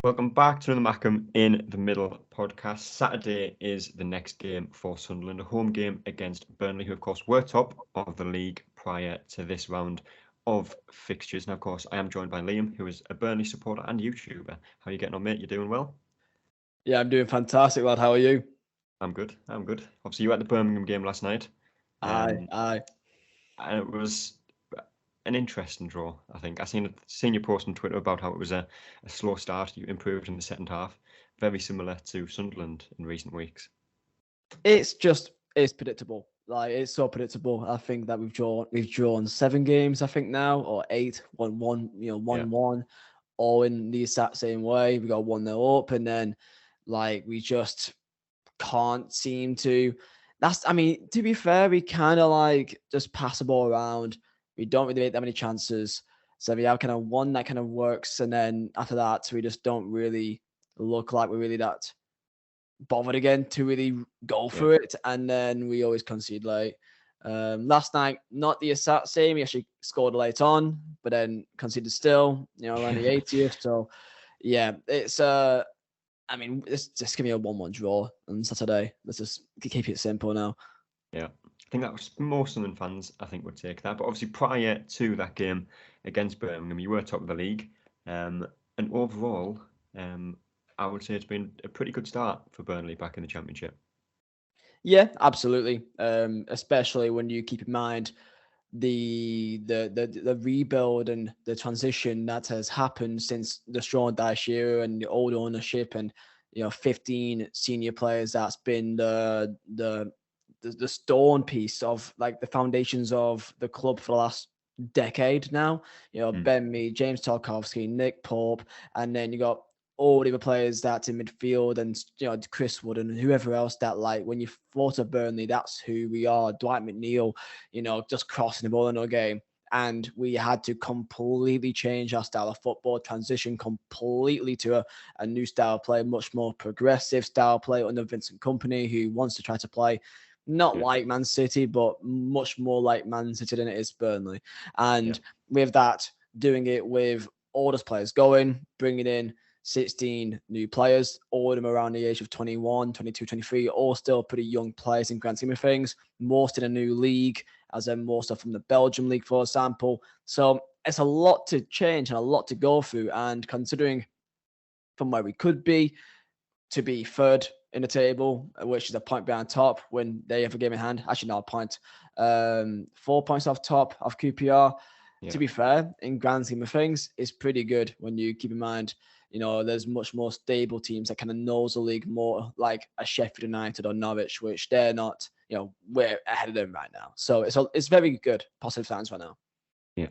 Welcome back to another Mackem in the Middle podcast. Saturday is the next game for Sunderland, a home game against Burnley, who of course were top of the league prior to this round of fixtures. Now, of course, I am joined by Liam, who is a Burnley supporter and YouTuber. How are you getting on, mate? You doing well? Yeah, I'm doing fantastic, lad. How are you? I'm good. Obviously, you were at the Birmingham game last night. Aye, Um, aye. and it was an interesting draw, I think. I seen your post on Twitter about how it was a slow start. You improved in the second half, very similar to Sunderland in recent weeks. It's predictable. Like it's so predictable. I think that we've drawn 7 games, I think now, or 8, 1-1, Yeah, 1-1, all in the exact same way. We got 1-0 up, and then like we just can't seem to. I mean, to be fair, we kind of like just pass the ball around. We don't really make that many chances. So we have kind of one that kind of works, and then after that, we just don't really look like we're really that bothered again to really go yeah, for it. And then we always concede late. Last night, not the exact same. He actually scored late on, but then conceded still, around the 80th. So, yeah, I mean, it's just give me a 1-1 draw on Saturday. Let's just keep it simple now. yeah. I think that was most Sunderland fans, I think, would take that. But obviously, prior to that game against Birmingham, you were top of the league. And overall, I would say it's been a pretty good start for Burnley back in the Championship. Yeah, absolutely. Especially when you keep in mind the rebuild and the transition that has happened since the Sean Dyche era and the old ownership and 15 senior players. That's been the stone piece of like the foundations of the club for the last decade now. Mm. Ben Mee, James Tarkowski, Nick Pope, and then you got all the other players that's in midfield and Chris Wood and whoever else that like when you thought of Burnley, that's who we are. Dwight McNeil, just crossing the ball in our game. And we had to completely change our style of football, transition completely to a new style of play, much more progressive style of play under Vincent Company, who wants to try to play not Yeah, like Man City, but much more like Man City than it is Burnley. yeah, And with that, doing it with all those players going, bringing in 16 new players, all of them around the age of 21, 22, 23, all still pretty young players in grand scheme of things. Most in a new league, as in more stuff from the Belgium league, for example. So it's a lot to change and a lot to go through. And considering from where we could be to be third in the table, which is a point behind top when they have a game in hand. Actually, not a point. 4 points off top of QPR. To yeah. be fair, in grand scheme of things, it's pretty good when you keep in mind, there's much more stable teams that kind of knows the league more, like a Sheffield United or Norwich, which they're not. We're ahead of them right now. So it's very good, positive signs right now. Yeah.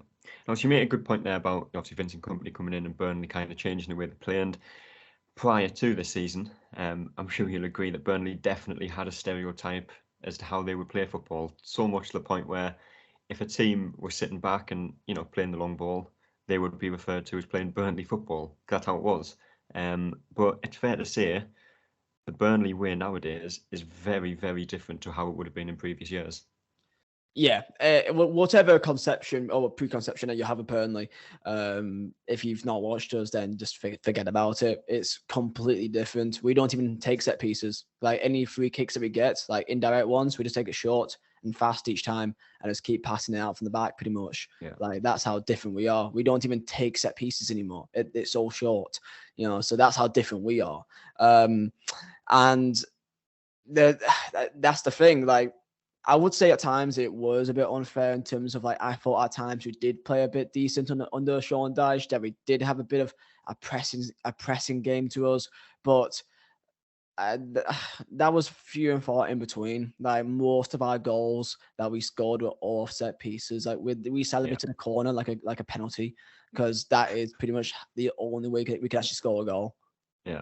Now, so you made a good point there about obviously Vincent Company coming in and Burnley kind of changing the way they play. And prior to this season, I'm sure you'll agree that Burnley definitely had a stereotype as to how they would play football. So much to the point where if a team was sitting back and playing the long ball, they would be referred to as playing Burnley football. That's how it was. But it's fair to say the Burnley way nowadays is very, very different to how it would have been in previous years. Yeah, whatever conception or preconception that you have of Burnley, if you've not watched us, then just forget about it. It's completely different. We don't even take set pieces. Like any free kicks that we get, like indirect ones, we just take it short and fast each time and just keep passing it out from the back pretty much. Yeah, Like that's how different we are. We don't even take set pieces anymore. It's all short, so that's how different we are. And the, that's the thing. Like I would say at times it was a bit unfair in terms of like I thought at times we did play a bit decent under Sean Dyche, that we did have a bit of a pressing game to us, but that was few and far in between. Like most of our goals that we scored were offset pieces. Like we yeah, celebrated a corner like a penalty because that is pretty much the only way we can actually score a goal. yeah.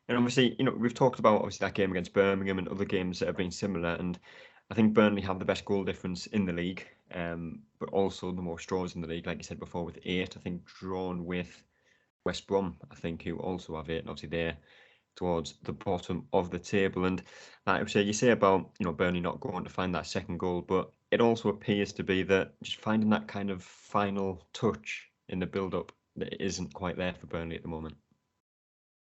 And obviously, we've talked about obviously that game against Birmingham and other games that have been similar. And I think Burnley have the best goal difference in the league, but also the most draws in the league, like you said before, with 8. I think drawn with West Brom, I think, who also have 8. And obviously they're towards the bottom of the table. And like I say, you say about Burnley not going to find that second goal, but it also appears to be that just finding that kind of final touch in the build-up that isn't quite there for Burnley at the moment.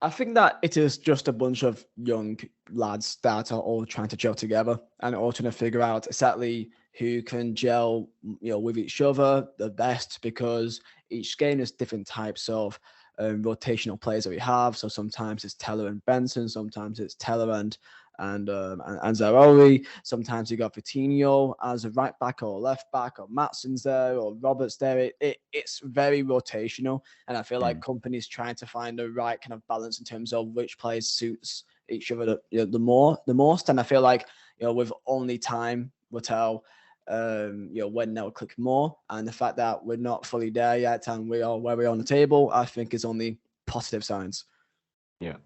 I think that it is just a bunch of young lads that are all trying to gel together and all trying to figure out exactly who can gel, with each other the best, because each game is different types of rotational players that we have. So sometimes it's Teller and Benson, sometimes it's Teller and Zarori. Sometimes you got Vitinho as a right back or left back, or Matson's there, or Roberts there. It's very rotational, and I feel like companies trying to find the right kind of balance in terms of which players suits each other the most. And I feel like with only time will tell. When they'll click more, and the fact that we're not fully there yet and we are where we are on the table, I think is only positive signs. Yeah.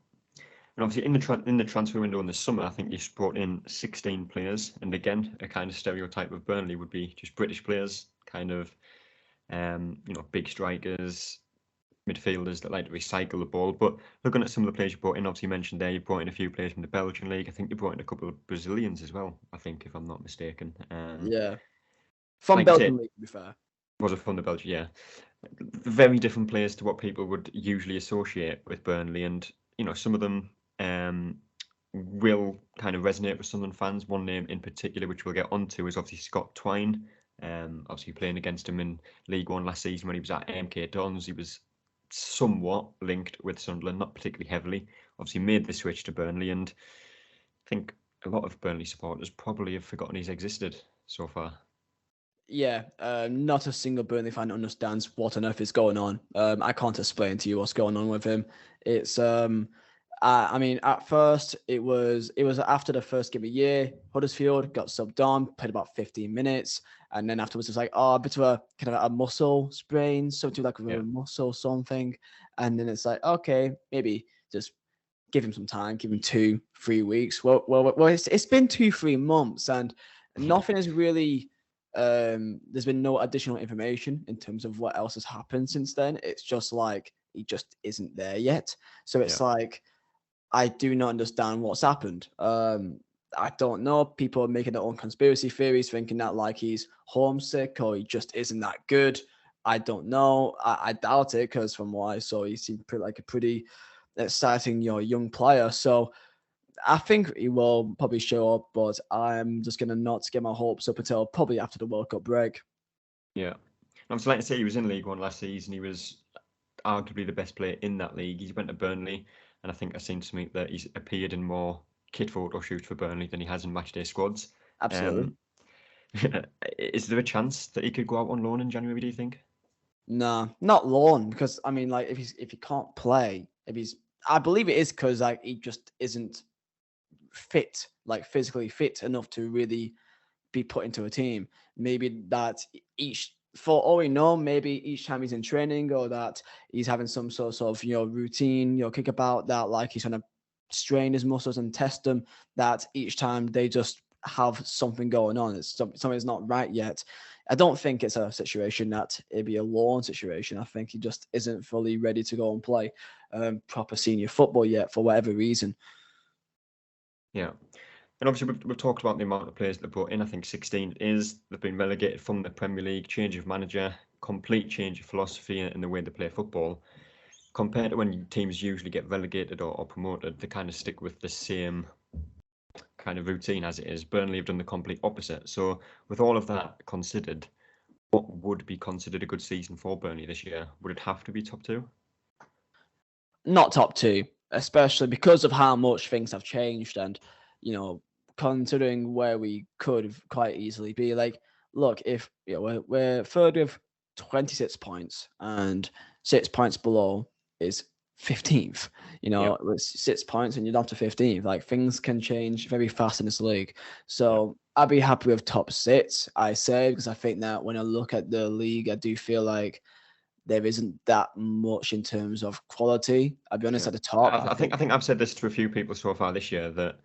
And obviously, in the transfer window in the summer, I think you brought in 16 players. And again, a kind of stereotype of Burnley would be just British players, kind of, big strikers, midfielders that like to recycle the ball. But looking at some of the players you brought in, obviously you mentioned there, you brought in a few players from the Belgian league. I think you brought in a couple of Brazilians as well, I think, if I'm not mistaken. Yeah. From like Belgium league, to be fair. Was it from the Belgian? Yeah. Very different players to what people would usually associate with Burnley. And, some of them will kind of resonate with Sunderland fans. One name in particular, which we'll get onto, is obviously Scott Twine. Obviously playing against him in League One last season when he was at MK Dons. He was somewhat linked with Sunderland, not particularly heavily. Obviously made the switch to Burnley, and I think a lot of Burnley supporters probably have forgotten he's existed so far. Yeah, not a single Burnley fan understands what on earth is going on. I can't explain to you what's going on with him. It's I mean, at first it was after the first game of the year, Huddersfield got subbed on, played about 15 minutes, and then afterwards it's like, a bit of a kind of a muscle sprain, something like a muscle something, and then it's like, okay, maybe just give him some time, give him 2-3 weeks. Well, it's been 2-3 months, and nothing has really. There's been no additional information in terms of what else has happened since then. It's just like he just isn't there yet. So it's like, I do not understand what's happened. I don't know. People are making their own conspiracy theories, thinking that like he's homesick or he just isn't that good. I don't know. I doubt it, because from what I saw, he seemed like a pretty exciting, young player. So I think he will probably show up, but I'm just going to not get my hopes up until probably after the World Cup break. Yeah. I was like to say, he was in League One last season. He was arguably the best player in that league. He went to Burnley, and I think I've seen something that he's appeared in more kit photo shoots for Burnley than he has in matchday squads. Absolutely. Is there a chance that he could go out on loan in January, do you think? No, not loan, because I mean, like if he can't play, I believe it is because like he just isn't fit, like physically fit enough to really be put into a team. Maybe that for all we know, maybe each time he's in training, or that he's having some sort of routine, kickabout, that like he's trying to strain his muscles and test them, that each time they just have something going on. Something's not right yet. I don't think it's a situation that it'd be a loan situation. I think he just isn't fully ready to go and play proper senior football yet, for whatever reason. Yeah. And obviously, we've talked about the amount of players that they brought in. I think 16 they've been relegated from the Premier League, change of manager, complete change of philosophy in the way they play football. Compared to when teams usually get relegated or promoted, they kind of stick with the same kind of routine as it is. Burnley have done the complete opposite. So with all of that considered, what would be considered a good season for Burnley this year? Would it have to be top two? Not top two, especially because of how much things have changed, and considering where we could quite easily be. Like, look, if we're third with 26 points, and 6 points below is 15th. With 6 points and you're down to 15th. Like, things can change very fast in this league. So I'd be happy with top 6, I say, because I think that when I look at the league, I do feel like there isn't that much in terms of quality. I'll be honest, at the top. I think I've said this to a few people so far this year, that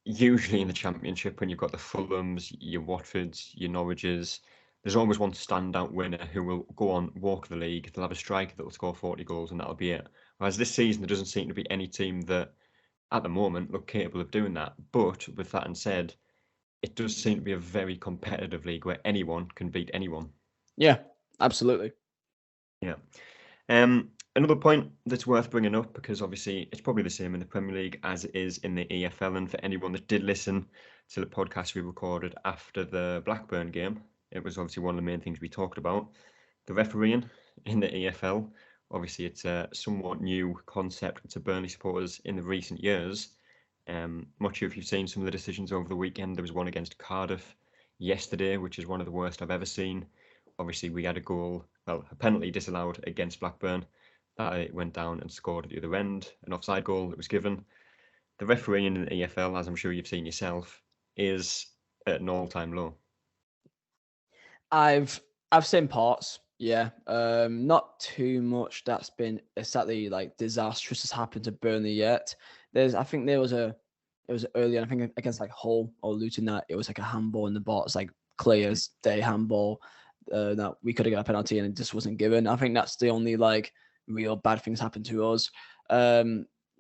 usually in the Championship, when you've got the Fulhams, your Watfords, your Norwiches, there's always one standout winner who will go on, walk the league. They'll have a striker that will score 40 goals, and that'll be it. Whereas this season, there doesn't seem to be any team that, at the moment, look capable of doing that. But with that said, it does seem to be a very competitive league where anyone can beat anyone. Yeah, absolutely. Yeah. Another point that's worth bringing up, because obviously it's probably the same in the Premier League as it is in the EFL, and for anyone that did listen to the podcast we recorded after the Blackburn game, it was obviously one of the main things we talked about. The refereeing in the EFL, obviously it's a somewhat new concept to Burnley supporters in the recent years. Not sure if you've seen some of the decisions over the weekend. There was one against Cardiff yesterday, which is one of the worst I've ever seen. Obviously, we had a penalty disallowed against Blackburn. That went down and scored at the other end, an offside goal that was given. The refereeing in the EFL, as I'm sure you've seen yourself, is at an all-time low. I've seen parts, yeah. Not too much that's been exactly like disastrous has happened to Burnley yet. I think it was earlier, I think against like Hull or Luton, that it was like a handball in the box, like clear as day handball. That we could have got a penalty and it just wasn't given. I think that's the only like real bad things happened to us.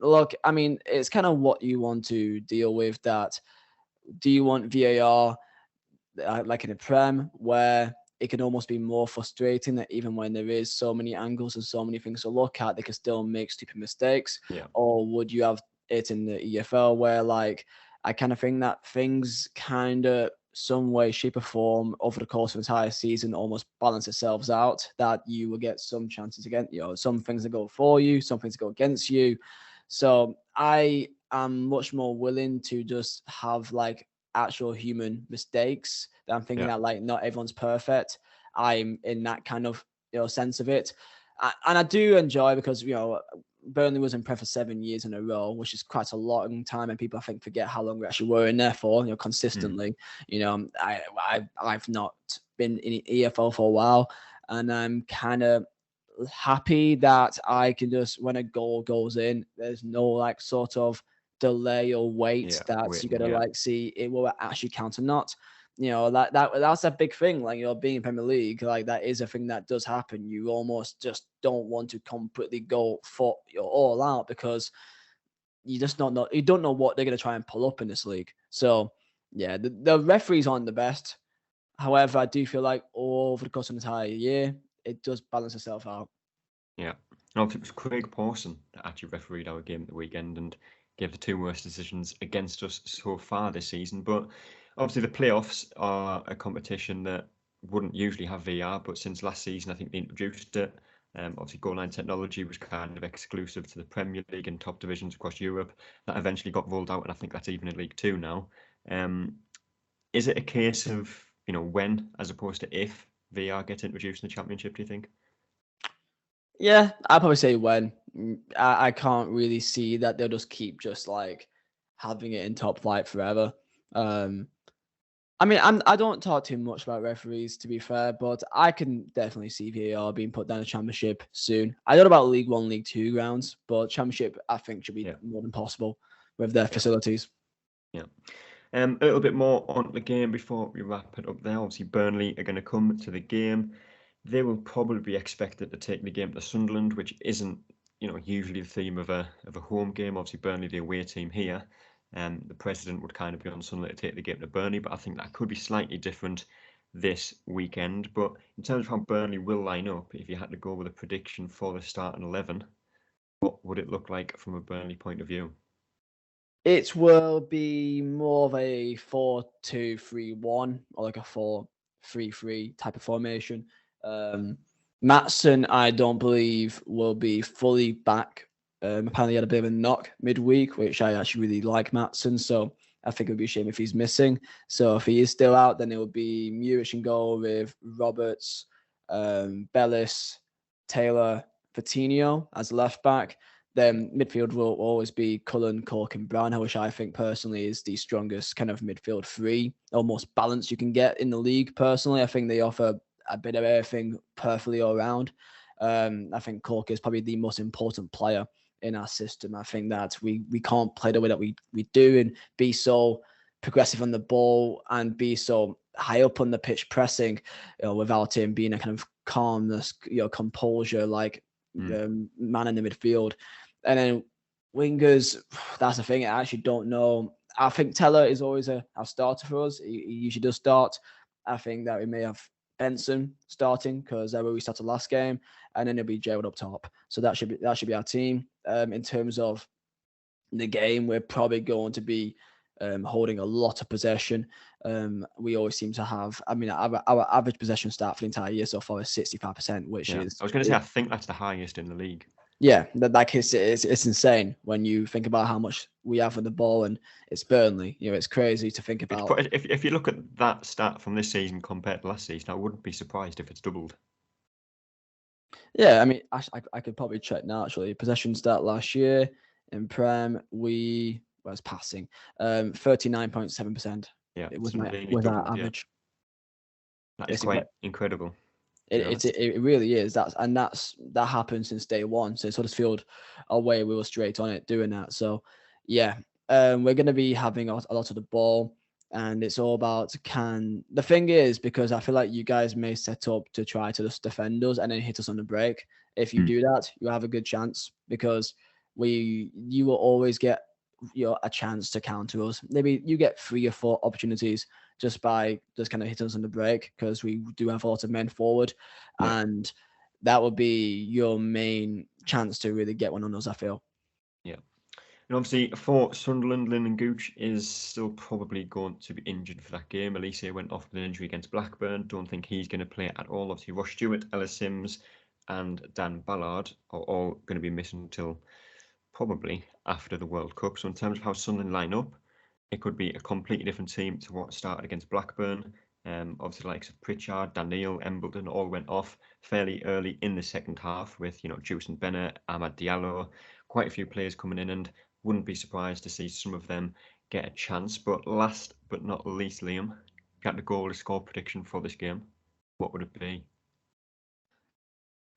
Look, I mean, it's kind of what you want to deal with. That do you want VAR like in a Prem where it can almost be more frustrating that even when there is so many angles and so many things to look at, they can still make stupid mistakes? Yeah. Or would you have it in the EFL where like I kind of think that things kind of some way, shape, or form over the course of the entire season almost balance itself out, that you will get some chances again, some things that go for you, some things that go against you. So I am much more willing to just have like actual human mistakes. That I'm thinking that like not everyone's perfect. I'm in that kind of sense of it, and I do enjoy because Burnley was in Prem for 7 years in a row, which is quite a long time, and people I think forget how long we actually were in there for, consistently. I've not been in EFL for a while, and I'm kind of happy that I can just, when a goal goes in, there's no like sort of delay or wait that you gotta like see it will actually count or not. That's a big thing. Like being in Premier League, like that is a thing that does happen. You almost just don't want to completely go for all out because you just don't know what they're gonna try and pull up in this league. So yeah, the referees aren't the best. However, I do feel like over the course of the entire year, it does balance itself out. Yeah. It was Craig Pawson that actually refereed our game at the weekend and gave the two worst decisions against us so far this season. But obviously the playoffs are a competition that wouldn't usually have VR, but since last season I think they introduced it. Obviously goal line technology was kind of exclusive to the Premier League and top divisions across Europe. That eventually got rolled out, and I think that's even in League Two now. Is it a case of when as opposed to if VR gets introduced in the Championship, do you think? Yeah, I'd probably say when. I can't really see that they'll just keep just like having it in top flight forever. I mean, I don't talk too much about referees, to be fair, but I can definitely see VAR being put down the Championship soon. I don't know about League One, League Two grounds, but Championship I think should be more than possible with their facilities. Yeah. A little bit more on the game before we wrap it up there. Obviously, Burnley are going to come to the game. They will probably be expected to take the game to Sunderland, which isn't, usually the theme of a home game. Obviously, Burnley, the away team here. The president would kind of be on Sunderland to take the game to Burnley, but I think that could be slightly different this weekend. But in terms of how Burnley will line up, if you had to go with a prediction for the starting 11, what would it look like from a Burnley point of view? It will be more of a 4-2-3-1 or like a 4-3-3 type of formation. Maatsen, I don't believe, will be fully back. Apparently, he had a bit of a knock midweek, which I actually really like Maatsen. So I think it would be a shame if he's missing. So if he is still out, then it would be Muric in goal with Roberts, Bellis, Taylor, Coutinho as left back. Then midfield will always be Cullen, Cork, and Brown, which I think personally is the strongest kind of midfield three, almost balance you can get in the league. Personally, I think they offer a bit of everything perfectly all around. I think Cork is probably the most important player in our system. I think that we can't play the way that we do and be so progressive on the ball and be so high up on the pitch pressing, without him being a kind of calmness, composure, like man in the midfield. And then wingers, that's the thing. I actually don't know. I think Teller is always a starter for us. He usually does start. I think that we may have Benson starting because where we started last game, and then it'll be Gerald up top. So that should be our team. In terms of the game, we're probably going to be holding a lot of possession. We always seem to have. I mean, our average possession stat for the entire year so far is 65%, which is. I was going to say I think that's the highest in the league. Yeah, it's insane when you think about how much we have on the ball, and it's Burnley. It's crazy to think about. If you look at that stat from this season compared to last season, I wouldn't be surprised if it's doubled. Yeah, I mean, I could probably check now. Actually, possession stat last year in Prem, we was passing 39.7%. Yeah, it was our average. That is quite incredible. It really is. That happened since day one. So Huddersfield away, we were straight on it doing that. So yeah, we're going to be having a lot of the ball, and it's all about the thing is, because I feel like you guys may set up to try to just defend us and then hit us on the break. If you do that, you have a good chance, because you will always get a chance to counter us. Maybe you get 3 or 4 opportunities just by kind of hitting us on the break, because we do have a lot of men forward, and that would be your main chance to really get one on us, I feel. Yeah. And obviously for Sunderland, Lyndon Gooch is still probably going to be injured for that game. Elise went off with an injury against Blackburn. Don't think he's going to play at all. Obviously Ross Stewart, Ellis Sims and Dan Ballard are all going to be missing until probably after the World Cup. So in terms of how Sunderland line up, it could be a completely different team to what started against Blackburn. Obviously, the likes of Pritchard, Daniel, Embleton all went off fairly early in the second half with, Juice Bennett, Ahmad Diallo, quite a few players coming in, and wouldn't be surprised to see some of them get a chance. But last but not least, Liam, got the goal to score prediction for this game. What would it be?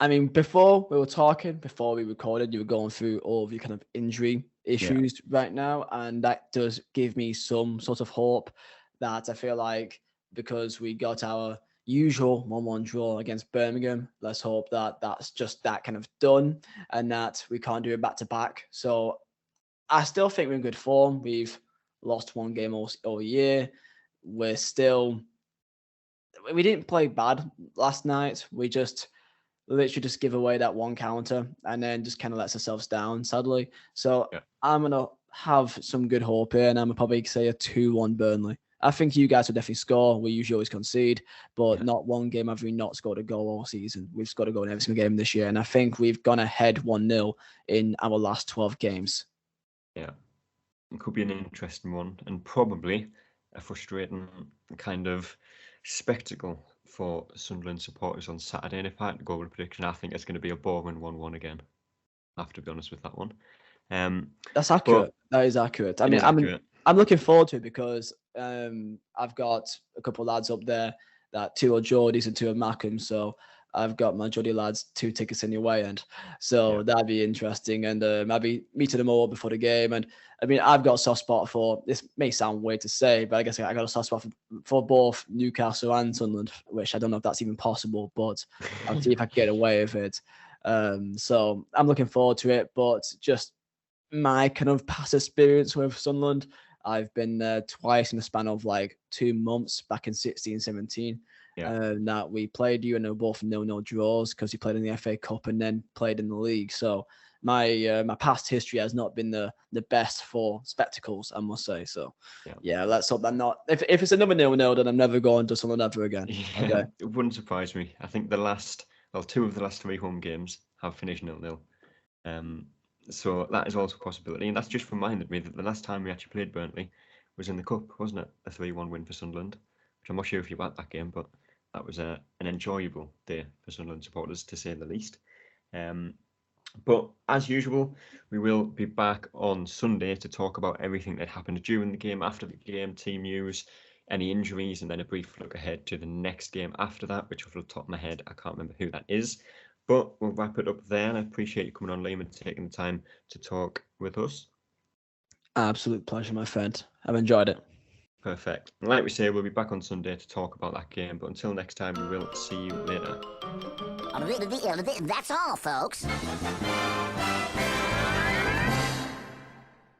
I mean, before we recorded, you were going through all of your kind of injury issues right now, and that does give me some sort of hope that I feel like, because we got our usual 1-1 draw against Birmingham, let's hope that that's just that kind of done, and that we can't do it back to back. So I still think we're in good form. We've lost 1 game all year. We didn't play bad last night. We literally just give away that 1 counter and then just kind of lets ourselves down, sadly. So I'm going to have some good hope here, and I'm going to probably say a 2-1 Burnley. I think you guys will definitely score. We usually always concede, but not 1 game have we not scored a goal all season. We've scored a goal in every single game this year, and I think we've gone ahead 1-0 in our last 12 games. Yeah, it could be an interesting one, and probably a frustrating kind of spectacle for Sunderland supporters on Saturday. And if I had to go with a prediction, I think it's going to be a boring 1-1 again. I have to be honest with that one. That's accurate. That is accurate. I mean, I'm looking forward to it, because I've got a couple of lads up there, that 2 are Geordies and 2 are Mackem. So I've got my Geordie lads 2 tickets in your way, and so that'd be interesting. And maybe meeting them all before the game. And I mean, I've got a soft spot for, this may sound weird to say, but I guess I got a soft spot for both Newcastle and Sunderland, which I don't know if that's even possible, but I'll see if I can get away with it. So I'm looking forward to it, but just my kind of past experience with Sunderland, I've been there twice in the span of like 2 months, back in 16-17. That we played you, and they were both 0-0 draws, because you played in the FA Cup and then played in the league. So my past history has not been the best for spectacles, I must say. So let's hope that not. If it's another 0-0, then I'm never going to Sunderland ever again. Okay. It wouldn't surprise me. I think 2 of the last 3 home games have finished 0-0. So that is also a possibility, and that's just reminded me that the last time we actually played Burnley was in the Cup, wasn't it? A 3-1 win for Sunderland, which I'm not sure if you were at that game, but that was an enjoyable day for Sunderland supporters, to say the least. But as usual, we will be back on Sunday to talk about everything that happened during the game, after the game, team news, any injuries, and then a brief look ahead to the next game after that, which off the top of my head, I can't remember who that is. But we'll wrap it up there, and I appreciate you coming on, Liam, and taking the time to talk with us. Absolute pleasure, my friend. I've enjoyed it. Perfect. Like we say, we'll be back on Sunday to talk about that game. But until next time, we will see you later. That's all, folks.